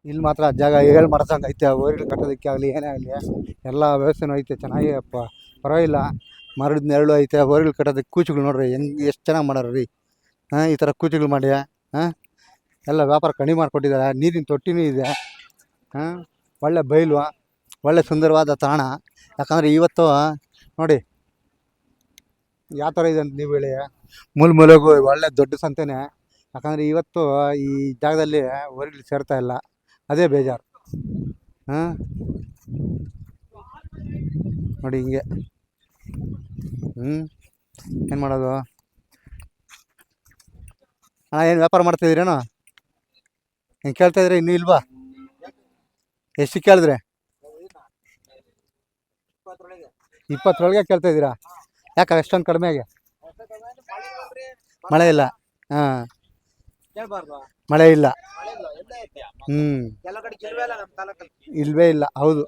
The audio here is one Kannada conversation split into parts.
ಇಲ್ಲಿ ಮಾತ್ರ ಜಾಗ ಹೇಳಿ ಮಾಡ್ಸಂಗೆ ಐತೆ, ಊರಿಗೆ ಕಟ್ಟೋದಕ್ಕೆ ಆಗಲಿ ಏನೇ ಆಗಲಿ ಎಲ್ಲ ವ್ಯವಸ್ಥೆನೂ ಐತೆ ಚೆನ್ನಾಗಿ ಪರವಾಗಿಲ್ಲ. ಮರದ ನೆರಳು ಐತೆ, ಊರಿಗೆ ಕಟ್ಟೋದಕ್ಕೆ ಕೂಚುಗಳು ನೋಡ್ರಿ ಹೆಂಗೆ ಎಷ್ಟು ಚೆನ್ನಾಗಿ ಮಾಡ್ಯಾರ ರೀ. ಈ ಥರ ಕೂಚುಗಳು ಮಾಡಿ ಎಲ್ಲ ವ್ಯಾಪಾರ ಕಡಿಮೆ ಮಾಡಿಕೊಟ್ಟಿದ್ದಾರೆ. ನೀರಿನ ತೊಟ್ಟಿನೂ ಇದೆ. ಒಳ್ಳೆ ಬಯಲು, ಒಳ್ಳೆ ಸುಂದರವಾದ ತಾಣ. ಯಾಕಂದರೆ ಇವತ್ತು ನೋಡಿ ಯಾವ ಥರ ಇದೆ ಅಂತ ನೀವು ಹೇಳಿ. ಮೂಲೆಗೂ ಒಳ್ಳೆ ದೊಡ್ಡ ಸಂತೆನೇ. ಯಾಕಂದರೆ ಇವತ್ತು ಈ ಜಾಗದಲ್ಲಿ ಊರಿಗೆ ಸೇರ್ತಾ ಇಲ್ಲ, ಅದೇ ಬೇಜಾರು. ನೋಡಿ ಹಿಂಗೆ ಏನು ಮಾಡೋದು ಏನು ವ್ಯಾಪಾರ ಮಾಡ್ತಾಯಿದ್ದೀರೇನೋ? ಏನು ಕೇಳ್ತಾಯಿದ್ರೆ ಇನ್ನೂ ಇಲ್ವಾ? ಎಷ್ಟು ಕೇಳಿದ್ರೆ? 20 ಕೇಳ್ತಾಯಿದ್ದೀರಾ? ಯಾಕೆ ಅಷ್ಟೊಂದು ಕಡಿಮೆಗೆ? ಮಳೆ ಇಲ್ಲ. ಮಳೆ ಇಲ್ಲ. ಇಲ್ವೇ ಇಲ್ಲ. ಹೌದು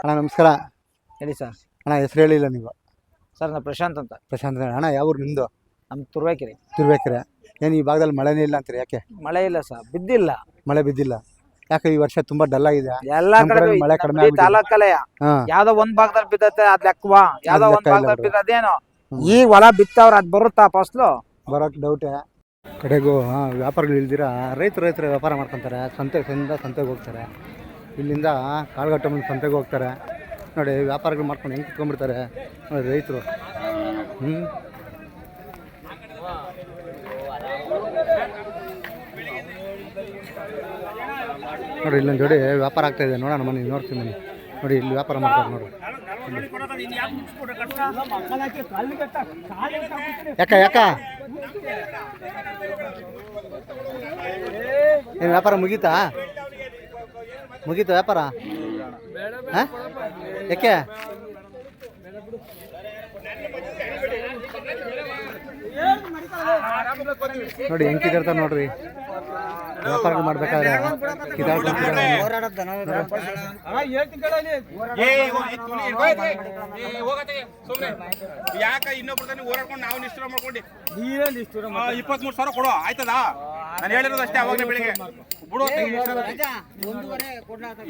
ಅಣ್ಣ ನಮಸ್ಕಾರ. ಹೇಳಿ ಸರ್. ಅಣ್ಣ ಹೆಸರು ಹೇಳಿಲ್ಲ ನೀವು? ಸರ್ ನಾನು ಪ್ರಶಾಂತ್ ಅಂತ. ಪ್ರಶಾಂತ್ ಅಣ್ಣ. ಯಾವ್ರು ನಿಮ್ಮದು? ನಮ್ಮ ತುರುವೇಕೆರೆ. ತುರುವೇಕೆರೆ. ಏನು ಈ ಭಾಗದಲ್ಲಿ ಮಳೆನೇ ಇಲ್ಲ ಅಂತೀರಿ? ಯಾಕೆ ಮಳೆ ಇಲ್ಲ ಸರ್, ಬಿದ್ದಿಲ್ಲ. ಮಳೆ ಬಿದ್ದಿಲ್ಲ. ಯಾಕೆ ಈ ವರ್ಷ ತುಂಬಾ ಡಲ್ ಆಗಿದೆ? ಎಲ್ಲಾ ಕಡೆ ಮಳೆ ಕಡಿಮೆ ತಾಲೂಕಲ್ಲೇ ಯಾವ್ದೋ ಒಂದ್ ಭಾಗದಲ್ಲಿ ಬಿದ್ದತ್ತೆ, ಅದ್ ಲೆಕ್ಕವಾ? ಯಾವ್ದೋ ಒಂದ್ ಭಾಗದಲ್ಲಿ ಬಿದ್ದದೇನೋ ಈಗ ಹೊಲ ಬಿತ್ತವ್ರ ಅದ್ ಬರುತ್ತಾ ಫಸ್ಲು? ಬರೋಕ್ ಡೌಟೇ. ಕಡೆಗೂ ವ್ಯಾಪಾರಗಳು ಇಲ್ದಿರ ರೈತರು ವ್ಯಾಪಾರ ಮಾಡ್ಕೊತಾರೆ. ಸಂತೆಗೆ ಹೋಗ್ತಾರೆ. ಇಲ್ಲಿಂದ ಕಾಳುಗಟ್ಟ ಮುಂದೆ ಸಂತೆಗೆ ಹೋಗ್ತಾರೆ. ನೋಡಿ ವ್ಯಾಪಾರಗಳು ಮಾಡ್ಕೊಂಡು ಹೆಂಗೆ ಕುತ್ಕೊಂಡ್ಬಿಡ್ತಾರೆ ನೋಡಿ ರೈತರು. ನೋಡಿ ಇಲ್ಲೊಂದು ಜೋಡಿ ವ್ಯಾಪಾರ ಆಗ್ತಾಯಿದೆ. ನೋಡೋಣ ಮನೆ ನೋಡ್ತೀನಿ ಮನೆ. ನೋಡಿ ಇಲ್ಲಿ ವ್ಯಾಪಾರ ಮಾಡ್ತಾರೆ ನೋಡಿ. ಯಾಕ ಏನು ವ್ಯಾಪಾರ ಮುಗೀತಾ ವ್ಯಾಪಾರ? ಯಾಕೆ ನೋಡಿ ಹೆಂಗೆ ಕಿದಾಡ್ತಾರೆ ನೋಡ್ರಿ. ವ್ಯಾಪಾರಗಳು ಮಾಡ್ಬೇಕಾದ್ರೆ ಯಾಕ ಇನ್ನೊಬ್ರು ಓಡಾಡ್ಕೊಂಡು ನಾವು ನಿಷ್ಠುರ ಮಾಡ್ಕೊಂಡು 23,000 ಕೊಡು ಆಯ್ತದ? ನಾನು ಹೇಳಿರೋದು ಅಷ್ಟೇ. ಅವಾಗಲೇ ಬೆಳಿಗ್ಗೆ ಬಿಡು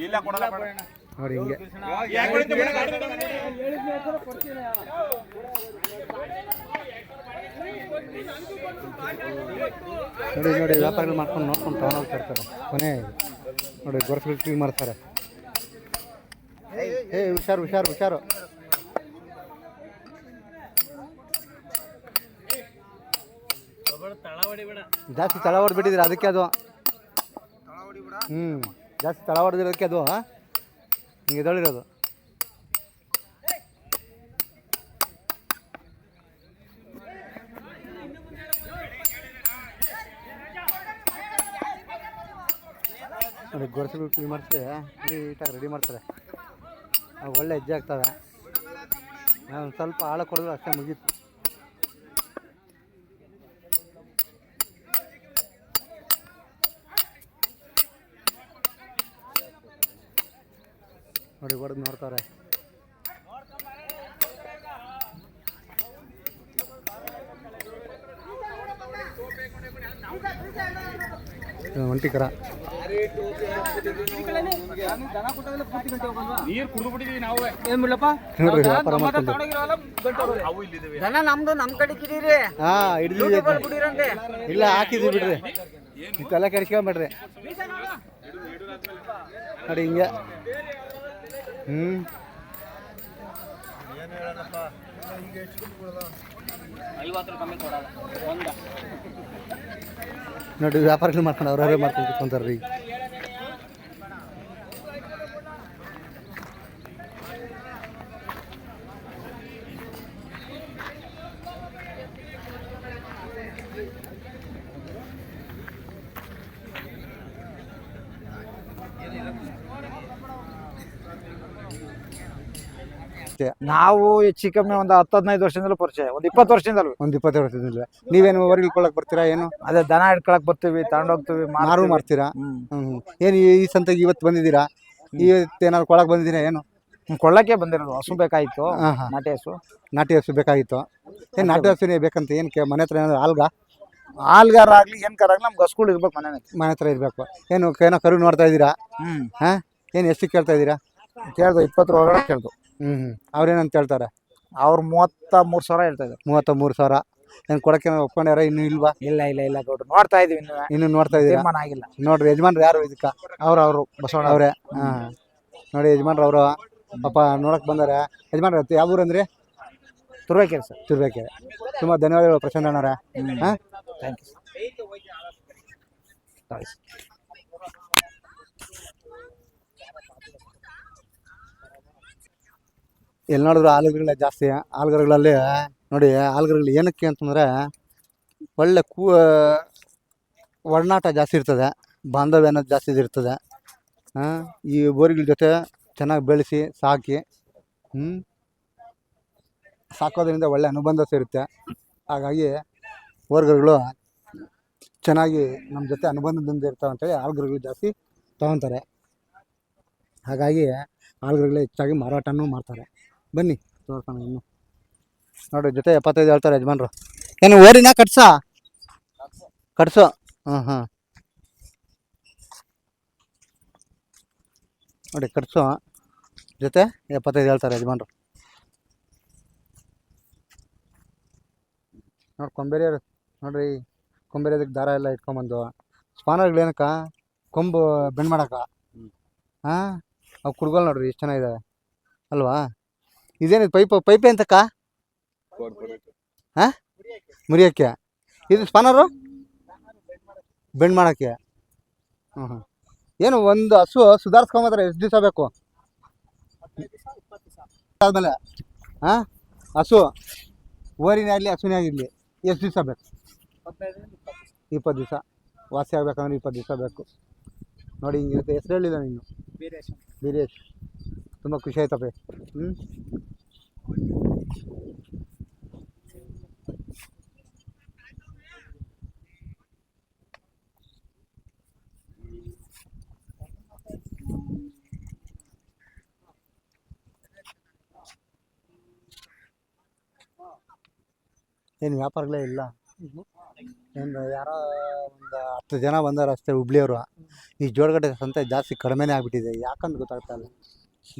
ಇಲ್ಲ ಕೊಡಲ್ಲ ನೋಡಿ ಹಿಂಗೆ. ನೋಡಿ ವ್ಯಾಪಾರಗಳು ಮಾಡ್ಕೊಂಡು ನೋಡ್ಕೊಂಡು ತಗೊಂಡೋಗ್ತಾ ಇರ್ತಾರೆ. ಕೊನೆ ನೋಡಿ ಗೊರಸುಗಳು ಕ್ಲೀನ್ ಮಾಡ್ತಾರೆ. ಹುಷಾರು. ಜಾಸ್ತಿ ತಳ ಹೊಡೆದ್ಬಿಟ್ಟಿದ್ರೆ ಅದಕ್ಕೆ ಅದು. ಜಾಸ್ತಿ ತಳ ಹೊಡೆದಿರೋದಕ್ಕೆ ಅದು ಹಿಂಗೆ ಎದೊಳಿರೋದು. ನೋಡಿ ಗೊರಸುಗಳು ಕ್ಲೀನ್ ಮಾಡಿಸಿ ನೀಟಾಗಿ ರೆಡಿ ಮಾಡ್ತಾರೆ. ಅವು ಒಳ್ಳೆ ಹೆಜ್ಜೆ ಆಗ್ತವೆ. ನಾವು ಸ್ವಲ್ಪ ಆಳ ಕೊಡಿದ್ರೆ ಅಷ್ಟೇ ಮುಗೀತು. ನೋಡಿ ಹೊಡೆದು ನೋಡ್ತಾರೆ. ಒಂಟಿಕರ ನೀರು ಕುಡಿದು ಬಿಟ್ಟಿದೀವಿ ನಾವು. ಏನ್ ಬಿಡಪ್ಪ ನೋಡ್ರಿ ವ್ಯಾಪಾರ ಮಾಡ್ಕೊಂಡು ದನ ನಮ್ದು ನಮ್ ಕಡೆ ಕಿಡೀರಿ. ಇಲ್ಲ ಹಾಕಿದ್ವಿ ಬಿಡ್ರಿ, ತಲೆ ಕೆಡಿಸ್ಕೊಂಬಿಡ್ರಿ. ನೋಡಿ ಹಿಂಗೆ ನೋಡಿ ವ್ಯಾಪಾರಗಳು ಮಾಡ್ಕೊಂಡು ಅವ್ರವರೇ ಮಾಡ್ಕೊಂಡು ಕುತ್ಕೊಂತಾರೆ ರೀ. ನಾವು ಹೆಚ್ಚು ಕಮ್ಮಿ ಒಂದು 10-15 ವರ್ಷದಿಂದಲೂ ಪರಿಚಯ, ಒಂದು 20 ವರ್ಷದಿಂದಲೂ. ಒಂದು 20 ವರ್ಷದಿಂದ ನೀವೇನು ಹೊರಗೆ ಇಳ್ಕೊಳಕ್ ಬರ್ತೀರಾ? ಏನು ಅದೇ ದನ ಹಿಡ್ಕೊಳಕ್ ಬರ್ತೀವಿ, ತಗೊಂಡೋಗ್ತೀವಿ, ಮಾರು ಮಾಡ್ತೀರಾ? ಏನು ಈ ಸಂತೆಗೆ ಇವತ್ತು ಬಂದಿದ್ದೀರಾ? ಇವತ್ತೇನಾದ್ರು ಕೊಳಕ್ ಬಂದಿದ್ದೀರಾ? ಏನು ಕೊಳ್ಳಕ್ಕೆ ಬಂದಿರೋದು. ಹಸು ಬೇಕಾಗಿತ್ತು, ನಾಟಿ ಹಸು. ನಾಟಿ ಹಸು ಬೇಕಾಗಿತ್ತು. ಏನು ನಾಟಿ ಹಸುನೇ ಬೇಕಂತ? ಏನು ಮನೆ ಹತ್ರ ಏನಾದ್ರು ಹಾಲ್ಗಾರ ಆಗ್ಲಿ ಏನ್ ಕಾರ್ ಆಗ್ಲಿ ನಮ್ಗೆ ಹಸುಗಳು ಇರ್ಬೇಕು ಮನೆ. ಮನೆ ಹತ್ರ ಇರಬೇಕು. ಏನೋ ಕರು ನೋಡ್ತಾ ಇದ್ದೀರಾ? ಹಾಂ, ಏನು ಎಷ್ಟು ಕೇಳ್ತಾ ಇದ್ದೀರಾ? ಕೇಳ್ದು 20 ಒಳಗಡೆ ಕೇಳ್ದು. ಅವ್ರೇನಂತ ಹೇಳ್ತಾರೆ? ಅವ್ರು 33,000 ಹೇಳ್ತಾ ಇದ್ದಾರೆ. 33,000. ಏನು ಕೊಡಕ್ಕೆ ಒಪ್ಕೊಂಡ್ಯಾರ? ಇನ್ನೂ ಇಲ್ವಾ? ಇಲ್ಲ ಗೌಡ್ರು, ನೋಡ್ತಾ ಇದೀವಿ ಇನ್ನು ನೋಡ್ತಾ ಇದ್ದೀರಾ? ತೀರ್ಮಾನ ಆಗಿಲ್ಲ. ನೋಡ್ರಿ ಯಜಮಾನ್ರು ಯಾರು ಇದಕ್ಕೆ? ಅವ್ರು ಬಸವಣ್ಣ ಅವರೇ. ಹಾಂ, ನೋಡಿ ಯಜಮಾನ್ರು ಅವರು ಪಾಪ ನೋಡಕ್ ಬಂದಾರೆ. ಯಜಮಾನ್ರ ಯಾವ ಊರು ಅಂದ್ರಿ? ತುರ್ಬೇಕೇರಿ ಸರ್. ತಿರ್ಬೇಕೆ. ತುಂಬ ಧನ್ಯವಾದಗಳು ಪ್ರಸನ್ನ ಅಣ್ಣಾರೆ. ಹಾಂ, ಥ್ಯಾಂಕ್ ಯು. ಎಲ್ಲಿ ನೋಡಿದ್ರು ಹಾಲುಗಳೇ ಜಾಸ್ತಿ. ಹಾಲುಗಳಲ್ಲಿ ನೋಡಿ, ಹಾಲುಗಳು ಏನಕ್ಕೆ ಅಂತಂದರೆ ಒಳ್ಳೆ ಒಡನಾಟ ಜಾಸ್ತಿ ಇರ್ತದೆ, ಬಾಂಧವ್ಯ ಅನ್ನೋದು ಜಾಸ್ತಿ ಇರ್ತದೆ. ಈ ಬೋರಿಗಳ ಜೊತೆ ಚೆನ್ನಾಗಿ ಬೆಳೆಸಿ ಸಾಕಿ ಸಾಕೋದ್ರಿಂದ ಒಳ್ಳೆ ಅನುಬಂಧ ಸೇರುತ್ತೆ. ಹಾಗಾಗಿ ಓರ್ಗರುಗಳು ಚೆನ್ನಾಗಿ ನಮ್ಮ ಜೊತೆ ಅನುಬಂಧದಿಂದ ಇರ್ತಾವೆ ಅಂತೇಳಿ ಹಾಲುಗರುಗಳು ಜಾಸ್ತಿ ತೊಗೊತಾರೆ. ಹಾಗಾಗಿ ಹಾಲುಗರುಗಳೇ ಹೆಚ್ಚಾಗಿ ಮಾರಾಟನೂ ಮಾಡ್ತಾರೆ. ಬನ್ನಿ ತೋರ್ಸೋಣ. ಇನ್ನು ನೋಡಿರಿ, ಜೊತೆ 75 ಹೇಳ್ತಾರೆ ಯಜಮಾನ್ರು. ಏನು ಓರಿನ ಕಟ್ಸೋ? ಹಾಂ, ನೋಡಿ ಕಟ್ಸೋ ಜೊತೆ 75 ಹೇಳ್ತಾರೆ ಯಜಮಾನ್ರು. ನೋಡಿ ಕೊಂಬೇರಿಯರು ನೋಡ್ರಿ, ಕೊಂಬೇರಿಯೋದಕ್ಕೆ ದಾರ ಎಲ್ಲ ಇಟ್ಕೊಂಬಂದು ಸ್ಪಾನರ್ಗಳು ಏನಕ್ಕ ಕೊಂಬು ಬೆಂಡ್ ಮಾಡಕ್ಕ. ಹಾಂ, ಅವು ಕುಡ್ಗೋಲ್ ನೋಡ್ರಿ ಎಷ್ಟು ಚೆನ್ನಾಗಿದ್ದಾವೆ ಅಲ್ವಾ? ಇದೇನಿದು ಪೈಪೆ ಅಂತಕ್ಕ? ಹಾಂ, ಮುರಿಯೋಕ್ಕೆ. ಇದು ಸ್ಪಾನರು ಬೆಂಡ್ ಮಾಡೋಕ್ಕೆ. ಏನು ಒಂದು ಹಸು ಸುಧಾರಿಸ್ಕೊಂಬತ್ತಾರೆ ಎಷ್ಟು ದಿವಸ ಬೇಕು ಆದಮೇಲೆ? ಹಾಂ, ಹಸು ಓರಿನೇ ಆಗಲಿ ಹಸುನೇ ಆಗಿರಲಿ ಎಷ್ಟು ದಿವಸ ಬೇಕು? 20 ದಿವಸ. ವಾಸಿ ಆಗ್ಬೇಕಂದ್ರೆ 20 ದಿವಸ ಬೇಕು. ನೋಡಿ, ಹಿಂಗಿರುತ್ತೆ. ಹೆಸರು ಹೇಳಿಲ್ಲ ನೀನು? ಬೀರೇಶ್. ತುಂಬ ಖುಷಿ ಆಯ್ತಪ್ಪ. ಏನು ವ್ಯಾಪಾರಗಳೇ ಇಲ್ಲ. ಒಂದು ಯಾರೋ ಒಂದು 10 ಜನ ಬಂದಾರ ಅಷ್ಟೇ ಹುಬ್ಳಿಯವರು. ಈ ಜೋಡಗಟ್ಟೆ ಸಂತೆ ಜಾಸ್ತಿ ಕಡಿಮೆನೇ ಆಗಿಬಿಟ್ಟಿದೆ. ಯಾಕಂತ ಗೊತ್ತಾಗ್ತಾ ಇಲ್ಲ.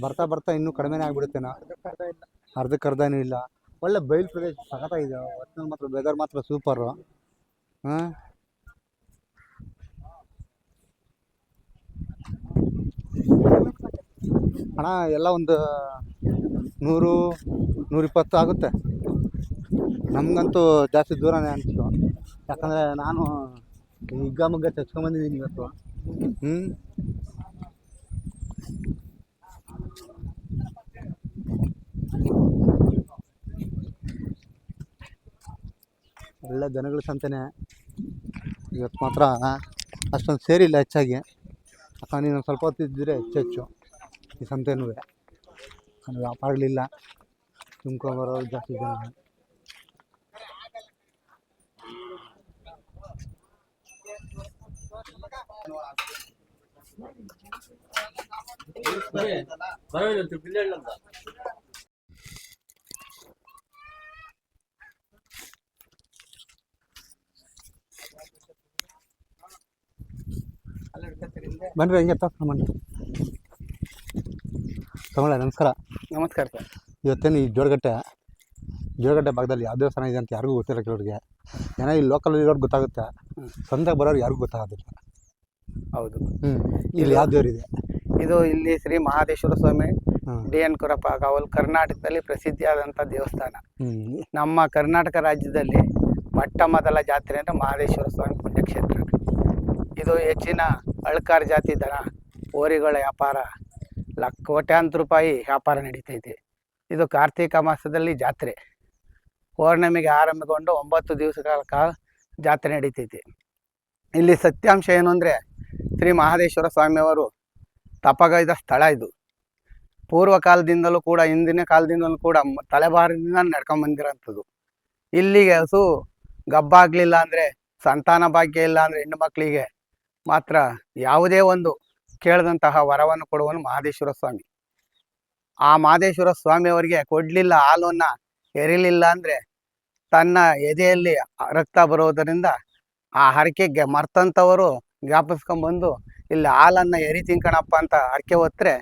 ಬರ್ತಾ ಇನ್ನೂ ಕಡಿಮೆನೇ ಆಗಿಬಿಡುತ್ತೇನೋ. ಅರ್ಧಕ್ಕರ್ಧನೂ ಇಲ್ಲ. ಒಳ್ಳೆ ಬಯಲು ಪ್ರದೇಶ ಸಖತ್ತಾಗಿದೆ. ಒಟ್ಟಿನಲ್ಲಿ ಮಾತ್ರ ವೆದರ್ ಮಾತ್ರ ಸೂಪರು. ಹಾಂ, ಹಣ ಎಲ್ಲ ಒಂದು 100-120 ಆಗುತ್ತೆ. ನಮಗಂತೂ ಜಾಸ್ತಿ ದೂರನೇ ಅನಿಸ್ತು. ಯಾಕಂದರೆ ನಾನು ಹಿಗ್ಗಾಮುಗ್ಗ ಚಚ್ಕೊಂಬಂದಿದ್ದೀನಿ ಇವತ್ತು. ಒಳ್ಳೆ ದನಗಳ ಸಂತೆನೇ ಇವತ್ತು ಮಾತ್ರ. ಅಷ್ಟೊಂದು ಸೇರಿಲ್ಲ ಹೆಚ್ಚಾಗಿ. ಯಾಕಂದ್ರೆ ನೀನು ಸ್ವಲ್ಪ ಹೊತ್ತು ಇದ್ದರೆ ಹೆಚ್ಚು ಈ ಸಂತೆನೂ. ಯಾಕಂದರೆ ವ್ಯಾಪಾರಗಳಿಲ್ಲ, ತುಂಬ್ಕೊಂಬರೋರು ಜಾಸ್ತಿ ಜನ. ಬನ್ರಿ, ಹೆಂಗೆ ತಗೊಂಡು ತಗೊಳ್ಳ. ನಮಸ್ಕಾರ. ನಮಸ್ಕಾರ ಸರ್. ಇವತ್ತೇನು ಈ ಜೋಡಗಟ್ಟೆ ಭಾಗದಲ್ಲಿ ಯಾವ ದೇವಸ್ಥಾನ ಇದೆ ಅಂತ ಯಾರಿಗೂ ಗೊತ್ತಿಲ್ಲ. ಕೆಲವ್ರಿಗೆ ಏನೋ ಈ ಲೋಕಲ್ ಇರೋರ್ಗೆ ಗೊತ್ತಾಗುತ್ತೆ, ಸಂತೆಗೆ ಬರೋರು ಯಾರಿಗೂ ಗೊತ್ತಾಗೋದಿಲ್ಲ. ಹೌದು. ಇಲ್ಲಿ ಯಾವ ದೇವರಿದೆ? ಇದು ಇಲ್ಲಿ ಶ್ರೀ ಮಹಾದೇಶ್ವರ ಸ್ವಾಮಿ DN ಕುರಪ್ಪ ಕಾವಲ್ ಕರ್ನಾಟಕದಲ್ಲಿ ಪ್ರಸಿದ್ಧಿಯಾದಂಥ ದೇವಸ್ಥಾನ. ನಮ್ಮ ಕರ್ನಾಟಕ ರಾಜ್ಯದಲ್ಲಿ ಮೊಟ್ಟ ಮೊದಲ ಜಾತ್ರೆ ಅಂದರೆ ಮಹಾದೇಶ್ವರ ಸ್ವಾಮಿ ಪುಣ್ಯಕ್ಷೇತ್ರ. ಇದು ಹೆಚ್ಚಿನ ಅಳ್ಕಾರ್ ಜಾತಿ ದನ ಓರಿಗಳ ವ್ಯಾಪಾರ, ಕೋಟ್ಯಾಂತರ ರೂಪಾಯಿ ವ್ಯಾಪಾರ ನಡೀತೈತೆ. ಇದು ಕಾರ್ತಿಕ ಮಾಸದಲ್ಲಿ ಜಾತ್ರೆ. ಪೌರ್ಣಮಿಗೆ ಆರಂಭಗೊಂಡು 9 ದಿವಸಗಳ ಕಾಲ ಜಾತ್ರೆ ನಡೀತೈತಿ. ಇಲ್ಲಿ ಸತ್ಯಾಂಶ ಏನು ಅಂದರೆ, ಶ್ರೀ ಮಹಾದೇಶ್ವರ ಸ್ವಾಮಿಯವರು ತಪಗೈದ ಸ್ಥಳ ಇದು. ಪೂರ್ವ ಕಾಲದಿಂದಲೂ ಕೂಡ, ಹಿಂದಿನ ಕಾಲದಿಂದಲೂ ಕೂಡ ತಲೆಬಾರದಿಂದ ನಡ್ಕೊಂಬಂದಿರೋಂಥದ್ದು. ಇಲ್ಲಿಗೆ ಹಸು ಗಬ್ಬಾಗಲಿಲ್ಲ ಅಂದರೆ, ಸಂತಾನ ಭಾಗ್ಯ ಇಲ್ಲ ಅಂದರೆ ಹೆಣ್ಣು ಮಕ್ಕಳಿಗೆ ಮಾತ್ರ ಯಾವುದೇ ಒಂದು ಕೇಳಿದಂತಹ ವರವನ್ನು ಕೊಡುವನು ಮಹಾದೇಶ್ವರ ಸ್ವಾಮಿ. ಆ ಮಹಾದೇಶ್ವರ ಸ್ವಾಮಿಯವರಿಗೆ ಕೊಡಲಿಲ್ಲ, ಹಾಲನ್ನು ಎರಿಲಿಲ್ಲ ಅಂದರೆ ತನ್ನ ಎದೆಯಲ್ಲಿ ರಕ್ತ ಬರೋದರಿಂದ ಆ ಹರಕೆಗೆ ಮರ್ತಂಥವರು ಜ್ಞಾಪಿಸ್ಕೊಂಬಂದು ಇಲ್ಲಿ ಹಾಲನ್ನು ಎರಿ ತಿನ್ಕಣಪ್ಪ ಅಂತ ಹರಕೆ ಹೊತ್ತರೆ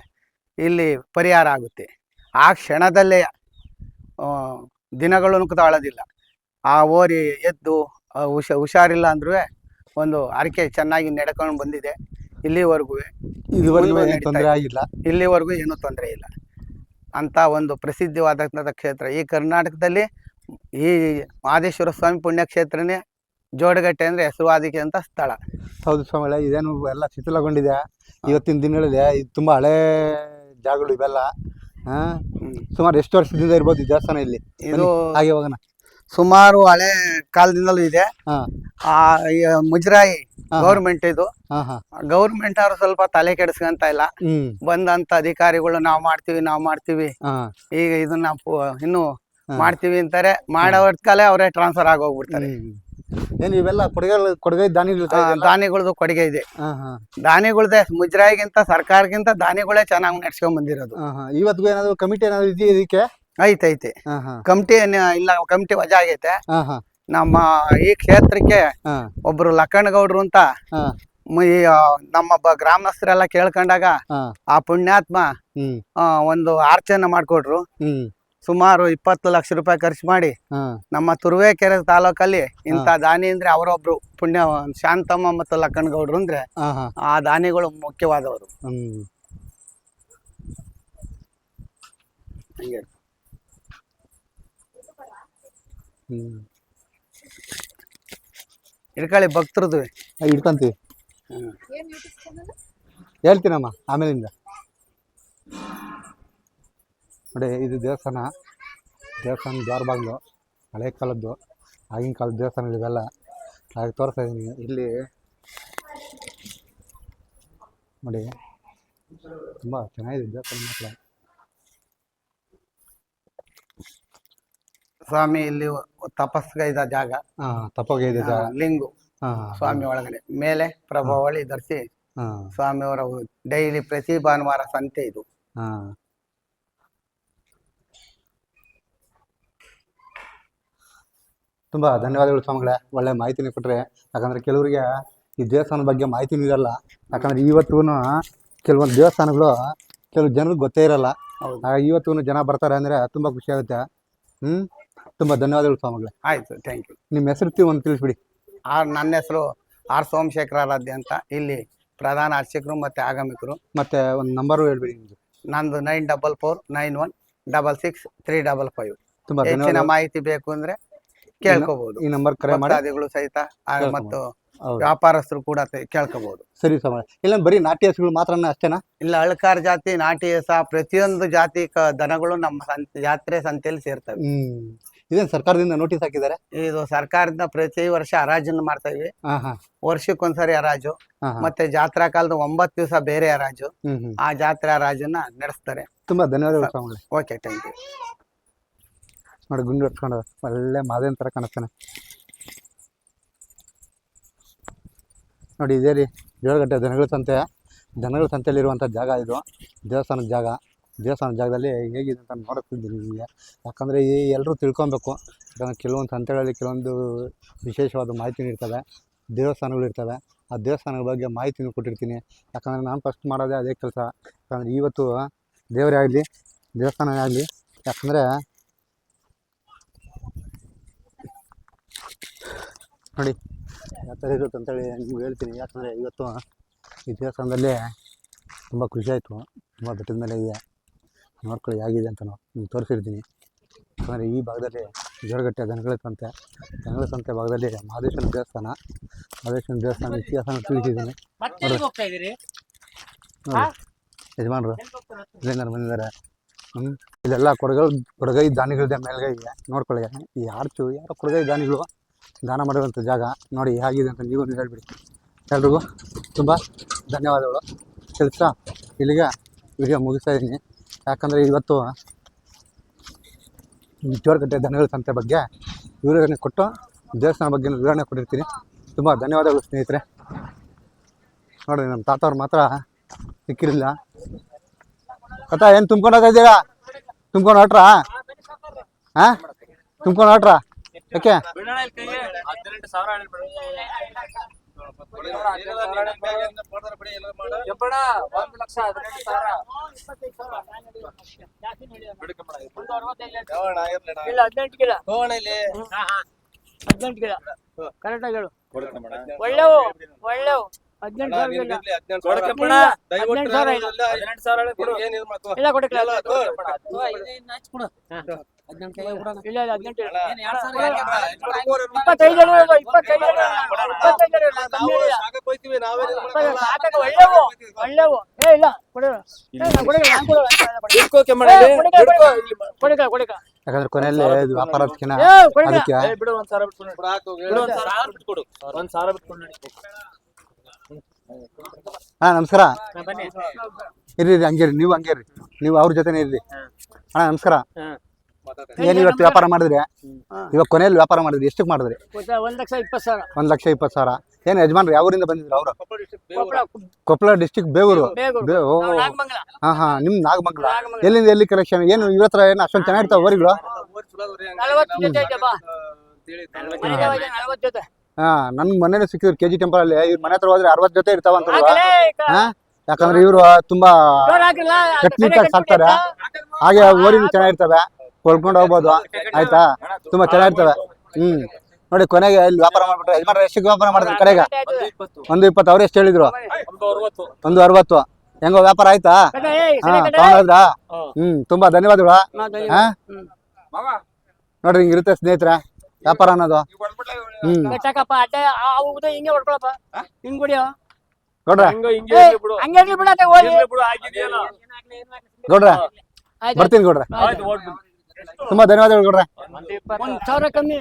ಇಲ್ಲಿ ಪರಿಹಾರ ಆಗುತ್ತೆ. ಆ ಕ್ಷಣದಲ್ಲೇ ದಿನಗಳನ್ನು ತಾಳೋದಿಲ್ಲ. ಆ ಓರಿ ಎದ್ದು ಹುಷಾರಿಲ್ಲ ಅಂದ್ರೂ ಒಂದು ಹರಕೆ ಚೆನ್ನಾಗಿ ನಡ್ಕೊಂಡು ಬಂದಿದೆ. ಇಲ್ಲಿವರೆಗೂ ತೊಂದರೆ ಆಗಿಲ್ಲ. ಇಲ್ಲಿವರೆಗೂ ಏನೂ ತೊಂದರೆ ಇಲ್ಲ ಅಂತ ಒಂದು ಪ್ರಸಿದ್ಧವಾದಂಥ ಕ್ಷೇತ್ರ ಈ ಕರ್ನಾಟಕದಲ್ಲಿ. ಈ ಮಹದೇಶ್ವರ ಸ್ವಾಮಿ ಪುಣ್ಯಕ್ಷೇತ್ರನೇ ಜೋಡಗಟ್ಟೆ ಅಂದರೆ ಹೆಸರುವಾದಿಕೆ ಅಂತ ಸ್ಥಳ. ಹೌದು ಸ್ವಾಮಿಗಳೇ, ಇದೇನು ಎಲ್ಲ ಶಿಥಿಲಗೊಂಡಿದೆ ಇವತ್ತಿನ ದಿನಗಳಲ್ಲಿ. ಇದು ತುಂಬ ಹಳೇ ಜಾಗಗಳು ಇವೆಲ್ಲ. ಸುಮಾರು ಎಷ್ಟು ವರ್ಷದಿಂದ ಇರ್ಬೋದು ಈ ದೇವಸ್ಥಾನ ಇಲ್ಲಿ? ಇದು ಹಾಗೆ ಹೋಗೋಣ. ಸುಮಾರು ಹಳೆ ಕಾಲದಿಂದಲೂ ಇದೆ. ಮುಜರಾಯಿ ಗೌರ್ಮೆಂಟ್ ಇದು. ಗೌರ್ಮೆಂಟ್ ಅವರು ಸ್ವಲ್ಪ ತಲೆ ಕೆಡಿಸ್ಕೊಂತ ಇಲ್ಲ. ಬಂದಂತ ಅಧಿಕಾರಿಗಳು ನಾವು ಮಾಡ್ತೀವಿ ಈಗ ಇದನ್ನ ಇನ್ನು ಮಾಡ್ತೀವಿ ಅಂತಾರೆ. ಮಾಡೋ ಕಾಲೇ ಅವರೇ ಟ್ರಾನ್ಸ್ಫರ್ ಆಗಿ ಹೋಗ್ಬಿಡ್ತಾರೆ. ಏನು ಇವೆಲ್ಲ ಕೊಡುಗೆ ದಾನಿಗಳದ್ದು ಕೊಡುಗೆ ಇದೆ. ದಾನಿಗಳ್ದೆ ಮುಜರಾಯಿಗಿಂತ ಸರ್ಕಾರಕ್ಕಿಂತ ದಾನಿಗಳೇ ಚೆನ್ನಾಗಿ ನಡ್ಸ್ಕೊಂಡ್ ಬಂದಿರೋದು. ಇವತ್ತಿಗೂ ಏನಾದ್ರು ಕಮಿಟಿ ಏನಾದ್ರು ಇದೆಯಾ ಇದಕ್ಕೆ? ಐತೆ ಕಮಿಟಿ ಇಲ್ಲ, ಕಮಿಟಿ ವಜಾ ಆಗೈತೆ. ನಮ್ಮ ಈ ಕ್ಷೇತ್ರಕ್ಕೆ ಒಬ್ರು ಲಕ್ಕಣ್ಣಗೌಡ್ರು ಅಂತ ನಮ್ಮ ಗ್ರಾಮಸ್ಥರೆಲ್ಲ ಕೇಳ್ಕೊಂಡಾಗ ಆ ಪುಣ್ಯಾತ್ಮ ಒಂದು ಆರ್ಚನೆ ಮಾಡ್ಕೊಟ್ರು. ಸುಮಾರು 20 ಲಕ್ಷ ರೂಪಾಯಿ ಖರ್ಚು ಮಾಡಿ ನಮ್ಮ ತುರುವೇಕೆರೆ ತಾಲೂಕಲ್ಲಿ ಇಂಥ ದಾನಿ ಅಂದ್ರೆ ಅವರೊಬ್ರು ಪುಣ್ಯ ಶಾಂತಮ್ಮ ಮತ್ತು ಲಕ್ಕಣ್ಣಗೌಡ್ರು ಅಂದ್ರೆ ಆ ದಾನಿಗಳು ಮುಖ್ಯವಾದವರು. ಇಡ್ಕೊಳ್ಳಿ ಭಕ್ತರದು ಇಡ್ಕೊಂತೀವಿ. ಹೇಳ್ತೀನಮ್ಮ ಆಮೇಲಿಂದ. ನೋಡಿ, ಇದು ದೇವಸ್ಥಾನ ದ್ವಾರ ಬಾಗಿಲು, ಹಳೆ ಕಾಲದ್ದು, ಆಗಿನ ಕಾಲದ ದೇವಸ್ಥಾನ ಇವೆಲ್ಲ ಹಾಗೆ ತೋರಿಸ್ತಾ ಇದ್ದೀನಿ. ಇಲ್ಲಿ ನೋಡಿ ತುಂಬ ಚೆನ್ನಾಗಿದೆ ದೇವಸ್ಥಾನ ಮಾತ್ರ. ಸ್ವಾಮಿ ಇಲ್ಲಿ ತಪಸ್ಗೈದ ಜಾಗ, ತಪಗೈದ ಜಾಗ, ಲಿಂಗು ಸ್ವಾಮಿ ಒಳಗಡೆ ಮೇಲೆ ಪ್ರಭಾವಳಿ ಧರಿಸಿ ಸ್ವಾಮಿಯವರ ಡೈಲಿ ಪ್ರತಿ ಭಾನುವಾರ ಸಂತೆ ಇದು. ತುಂಬ ಧನ್ಯವಾದಗಳು ಸ್ವಾಮಿಗಳೇ, ಒಳ್ಳೆ ಮಾಹಿತಿನ ಕೊಟ್ಟರೆ. ಯಾಕಂದರೆ ಕೆಲವರಿಗೆ ಈ ದೇವಸ್ಥಾನದ ಬಗ್ಗೆ ಮಾಹಿತಿನೂ ಇರಲ್ಲ. ಯಾಕಂದರೆ ಇವತ್ತೂ ಕೆಲವೊಂದು ದೇವಸ್ಥಾನಗಳು ಕೆಲವು ಜನರಿಗೆ ಗೊತ್ತೇ ಇರಲ್ಲ. ಇವತ್ತೂ ಜನ ಬರ್ತಾರೆ ಅಂದರೆ ತುಂಬ ಖುಷಿ ಆಗುತ್ತೆ. ತುಂಬ ಧನ್ಯವಾದಗಳು ಸ್ವಾಮಿಗಳೇ. ಆಯಿತು, ಥ್ಯಾಂಕ್ ಯು. ನಿಮ್ಮ ಹೆಸರು ಒಂದು ತಿಳಿಸ್ಬಿಡಿ. ನನ್ನ ಹೆಸರು ಆರ್ ಸೋಮಶೇಖರ ಆರಾಧ್ಯ ಅಂತ. ಇಲ್ಲಿ ಪ್ರಧಾನ ಅರ್ಚಕರು ಮತ್ತು ಆಗಮಿಕರು. ಮತ್ತು ಒಂದು ನಂಬರು ಹೇಳ್ಬಿಡಿ ನಿಮ್ಮದು. ನಂದು 9449166355. ತುಂಬ ಹೆಚ್ಚಿನ ಮಾಹಿತಿ ಬೇಕು ಅಂದರೆ ಕೇಳ್ಕೋಬಹುದು. ಈ ನಂಬರ್ ಕರೆ ಮಾಡಿ ಸಹಿತ ಮತ್ತು ವ್ಯಾಪಾರಸ್ಥರು ಕೂಡ ಕೇಳ್ಕೋಬಹುದು. ಸರಿ ಸ್ವಾಮಿ. ಇಲ್ಲ ಬರೀ ನಾಟಿ ಹಸುಗಳು ಮಾತ್ರನೇ ಅಷ್ಟೇನಾ? ಇಲ್ಲ, ಅಳ್ಕಾರ್ ಜಾತಿ, ನಾಟಿ ಹಸ, ಪ್ರತಿಯೊಂದು ಜಾತಿ ದನಗಳು ನಮ್ಮ ಜಾತ್ರೆ ಸಂತೆಯಲ್ಲಿ ಸೇರ್ತವೆ. ಇದೇನು ಸರ್ಕಾರದಿಂದ ನೋಟಿಸ್ ಹಾಕಿದ್ದಾರೆ? ಇದು ಸರ್ಕಾರದಿಂದ ಪ್ರತಿ ವರ್ಷ ಹರಾಜನ್ನು ಮಾಡ್ತಾ ಇವಿ. ವರ್ಷಕ್ಕೊಂದ್ಸರಿ ಹರಾಜು, ಮತ್ತೆ ಜಾತ್ರಾ ಕಾಲದ 9 ದಿವಸ ಬೇರೆ ಹರಾಜು. ಆ ಜಾತ್ರೆ ಹರಾಜನ್ನ ನಡೆಸ್ತಾರೆ. ತುಂಬಾ ಧನ್ಯವಾದಗಳು ಸ್ವಾಮಿಗಳೇ. Okay, thank you. ನೋಡಿ, ಗುಂಡು ಹೊತ್ಕೊಂಡು ಒಳ್ಳೆ ಮಾದೇನ್ ತರ ಕಾಣಿಸ್ತಾನೆ ನೋಡಿ. ಇದೇ ರೀ ಜೋಳಗಟ್ಟೆ ದನಗಳ ಸಂತೆಯಲ್ಲಿರುವಂಥ ಜಾಗ ಇದು. ದೇವಸ್ಥಾನದ ಜಾಗದಲ್ಲಿ ಹೇಗಿದೆ ಅಂತ ನೋಡುತ್ತಿದ್ದೀನಿ ನಿಮಗೆ. ಯಾಕಂದರೆ ಈ ಎಲ್ಲರೂ ತಿಳ್ಕೊಬೇಕು. ಯಾಕಂದರೆ ಕೆಲವೊಂದು ಸಂತೆಗಳಲ್ಲಿ ಕೆಲವೊಂದು ವಿಶೇಷವಾದ ಮಾಹಿತಿ ಇರ್ತವೆ, ದೇವಸ್ಥಾನಗಳು ಇರ್ತವೆ. ಆ ದೇವಸ್ಥಾನಗಳ ಬಗ್ಗೆ ಮಾಹಿತಿನೂ ಕೊಟ್ಟಿರ್ತೀನಿ. ಯಾಕಂದರೆ ನಾನು ಫಸ್ಟ್ ಮಾಡೋದೇ ಅದೇ ಕೆಲಸ. ಯಾಕಂದರೆ ಇವತ್ತು ದೇವರೇ ಆಗಲಿ, ದೇವಸ್ಥಾನವೇ ಆಗಲಿ, ಯಾಕಂದರೆ ನೋಡಿ ಯಾವ ಥರ ಇರುತ್ತೆ ಅಂತೇಳಿ ನಿಮ್ಗೆ ಹೇಳ್ತೀನಿ. ಯಾಕಂದರೆ ಇವತ್ತು ಈ ದೇವಸ್ಥಾನದಲ್ಲಿ ತುಂಬ ಖುಷಿ ಆಯಿತು. ತುಂಬ ಬೆಟ್ಟದ ಮೇಲೆ ಇದೆ, ನೋಡ್ಕೊಳ್ಳಿ ಹೇಗಿದೆ ಅಂತ ನಿಮ್ಗೆ ತೋರಿಸಿರ್ತೀನಿ. ಯಾಕಂದರೆ ಈ ಭಾಗದಲ್ಲಿ ಜೋಳಗಟ್ಟೆ ದನಗಳ ಸಂತೆ ಭಾಗದಲ್ಲಿ ಮಹದೇಶ್ವರ ದೇವಸ್ಥಾನ ಇತಿಹಾಸನ ತಿಳಿಸಿದ್ದೀನಿ. ನೋಡಿ ಯಜಮಾನರು ಇಲ್ಲಿಂದ ಬಂದಿದ್ದಾರೆ. ಇಲ್ಲೆಲ್ಲ ಕೊಡಗೈ ದಾನಿಗಳಿದೆ ಮೇಲ್ಗೈಗೆ ನೋಡ್ಕೊಳ್ಳಿ. ಈ ಆರ್ಚು ಯಾರೋ ಕೊಡಗೈ ದಾನಿಗಳು ದಾನ ಮಾಡಿರುವಂಥ ಜಾಗ. ನೋಡಿ ಹೇಗಿದೆ ಅಂತ ನೀವು ಹೇಳ್ಬಿಡಿ. ಎಲ್ರಿಗೂ ತುಂಬ ಧನ್ಯವಾದಗಳು. ಕೆಲಸ ಇಲ್ಲಿಗೆ ವಿಡಿಯೋ ಮುಗಿಸ್ತಾ ಇದ್ದೀನಿ. ಯಾಕಂದರೆ ಇವತ್ತು ಜೋಳಗಟ್ಟೆ ದನಗಳ ಸಂತೆ ಬಗ್ಗೆ ವಿವರಣೆ ಕೊಟ್ಟು ದೇವಸ್ಥಾನ ಬಗ್ಗೆ ವಿವರಣೆ ಕೊಟ್ಟಿರ್ತೀನಿ. ತುಂಬ ಧನ್ಯವಾದಗಳು ಸ್ನೇಹಿತರೆ. ನೋಡಿ, ನಮ್ಮ ತಾತವ್ರು ಮಾತ್ರ ಸಿಕ್ಕಿರಲಿಲ್ಲ. ಕಥಾ ಏನು ತುಂಬ್ಕೊಂಡು ಹೋಗ್ತಾ ಇದ್ದೀರಾ? ತುಂಬ್ಕೊಂಡು ಹೊಟ್ರಾ? ತುಂಬ್ಕೊಂಡು ಹೊಟ್ರಾ? ಯಾಕೆ ಕರೆಕ್ಟಾಗಿ ಹೇಳು ಒಳ್ಳೆವು ಒಳ್ಳೆವು 18,000 ಇಲ್ಲ ಕೊಡಕ್ಕಿಲ್ಲ ಇಲ್ಲ 18 ಒಳ್ಳೆವು ಒಳ್ಳೆವು ಏ ಇಲ್ಲ ಕೊಡಕ ಯಾಕಂದ್ರೆ ಕೊನೆಯಲ್ಲಿ ಇದು ವ್ಯಾಪಾರ ಅದಕ್ಕಿನ ಅದಕ್ಕೆ ಹಾ ನಮಸ್ಕಾರ ಇರ್ರಿ ಹಂಗೇರಿ ನೀವು ಹಂಗೇರಿ ನೀವು ಅವ್ರ ಜೊತೆನೇ ಇರ್ರಿ ಅಣ್ಣ ನಮಸ್ಕಾರ ಏನ್ ಇವತ್ತು ವ್ಯಾಪಾರ ಮಾಡಿದ್ರಿ ಇವಾಗ ಕೊನೆಯಲ್ಲಿ ವ್ಯಾಪಾರ ಮಾಡಿದ್ರಿ ಎಷ್ಟಕ್ಕೆ ಮಾಡಿದ್ರಿ 1,20,000 1,20,000 ಏನು ಯಜಮಾನ್ರು ಯಾವ ಊರಿಂದ ಬಂದಿದ್ರು ಅವರು ಕೊಪ್ಪಳ ಡಿಸ್ಟಿಕ್ ಬೇವೂರು ಓ ಹಾ ಹಾ ನಿಮ್ ನಾಗಮಂಗಲ ಎಲ್ಲಿಂದ ಎಲ್ಲಿ ಕಲೆಕ್ಷನ್ ಏನು ಇವತ್ರ ಏನು ಅಷ್ಟೊಂದು ಚೆನ್ನಾಗಿರ್ತಾವ ಊರಿಗಳು 40 ಜೊತೆ ಐತೆ ಬಾ 40 ಜೊತೆ ಹಾ ನನ್ಗೆ ಮೊನ್ನೆ ಸಿಕ್ಕಿದ್ರು ಕೆಜಿ ಟೆಂಪಲ್ ಅಲ್ಲಿ ಇವ್ರ ಮನೆ ಹತ್ರ ಹೋದ್ರೆ 60 ಜೊತೆ ಇರ್ತಾವಂತ ಯಾಕಂದ್ರೆ ಇವರು ತುಂಬಾ ಟೆಕ್ನಿಕ್ ಆಗಿ ಸಾಕ್ತಾರೆ ಹಾಗೆ ಊರಿನ ಚೆನ್ನಾಗಿರ್ತವೆ ಕೊಳ್ಕೊಂಡು ಹೋಗ್ಬೋದು ಆಯ್ತಾ ತುಂಬಾ ಚೆನ್ನಾಗಿರ್ತವೆ ನೋಡಿ ಕೊನೆಗೆ ಇಲ್ಲಿ ವ್ಯಾಪಾರ ಮಾಡ್ಬಿಟ್ರೆ ಯಜಮಾನ್ರ ಎಷ್ಟಿಗೆ ವ್ಯಾಪಾರ ಮಾಡಿದ್ರು ಕಡೆಗೆ 1,20 ಅವ್ರು ಎಷ್ಟು ಹೇಳಿದ್ರು 1,60 ಹೆಂಗೋ ವ್ಯಾಪಾರ ಆಯ್ತಾ ಹಾ ತಗೊಂಡ್ರಾ ತುಂಬಾ ಧನ್ಯವಾದಗಳು ಹಾ ನೋಡ್ರಿ ಹಿಂಗಿರುತ್ತೆ ಸ್ನೇಹಿತರೆ ವ್ಯಾಪಾರ ಅನ್ನೋದು ಹಿಂಗೆ ಹೊಡ್ಕೊಳಪ್ಪ ಹಿಂಗ್ ಕುಡಿಯೋ ಗೌಡ್ರ ಹಂಗೆ ಬಿಡತ್ತೆ ಗೌಡ್ರ ಬರ್ತೀನಿ ಗೌಡ್ರ ತುಂಬಾ ಧನ್ಯವಾದಗಳು ಗೌಡ್ರ 1,000 ಕಮ್ಮಿ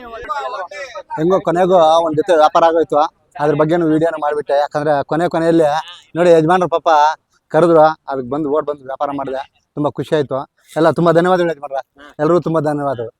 ಹೆಂಗೋ ಕೊನೆಗೂ ಒಂದ್ ಜೊತೆ ವ್ಯಾಪಾರ ಆಗೋಯ್ತು ಅದ್ರ ಬಗ್ಗೆನೂ ವಿಡಿಯೋನ ಮಾಡ್ಬಿಟ್ಟೆ ಯಾಕಂದ್ರೆ ಕೊನೆಯಲ್ಲಿ ನೋಡಿ ಯಜಮಾನ್ರ ಪಾಪ ಕರೆದ್ರು ಅದಕ್ಕೆ ಬಂದು ಬಂದು ವ್ಯಾಪಾರ ಮಾಡಿದೆ ತುಂಬಾ ಖುಷಿ ಆಯ್ತು ಎಲ್ಲ ತುಂಬಾ ಧನ್ಯವಾದಗಳು ಯಜಮಾನ್ರ ಎಲ್ರಿಗೂ ತುಂಬಾ ಧನ್ಯವಾದಗಳು